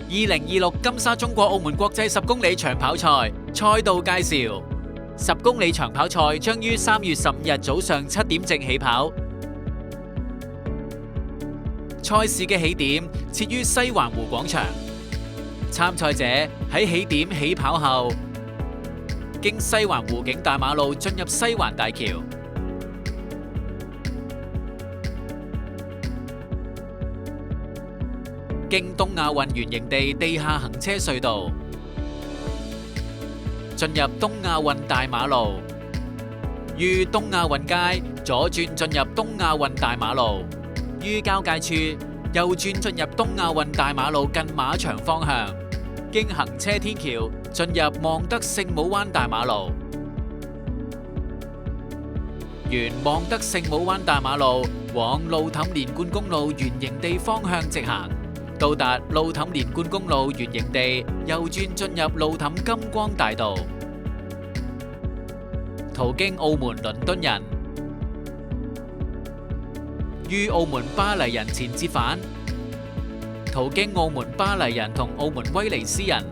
2026金沙中國澳門國際10公里長跑賽賽道介紹：10公里長跑賽將於3月15日早上7點正起跑。賽事嘅起點設於西環湖廣場，參賽者喺起點起跑後，經西環湖景大馬路進入西環大橋，經東亞運圓形地地下行車隧道，進入東亞運大馬路，於東亞運街左轉進入東亞運大馬路，於交界處右轉進入東亞運大馬路近馬場方向，經行車天橋進入望德聖母灣大馬路，沿望德聖母灣大馬路往路氹連貫公路圓形地方向直行，到達路氹連貫公路圓形地，右轉進入路氹金光大道，途經澳門倫敦人，於澳門巴黎人前折返，途經澳門巴黎人同澳門威尼斯人，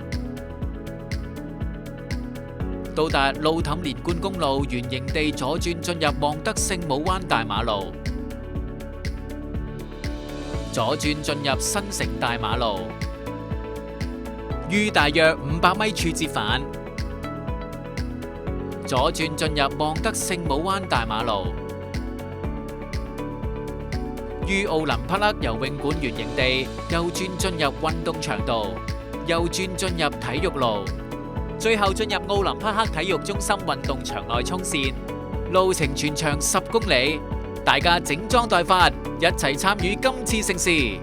到達路氹連貫公路圓形地左轉進入望德聖母灣大馬路，左轉進入新城大馬路，於大約500米處折返，左轉進入望德聖母灣大馬路，於奧林匹克游泳館圓形地右轉進入運動場道，右轉進入體育路，最後進入奧林匹克體育中心運動場內衝線，路程全長10公里，大家整裝待發，一齊參與今次盛事。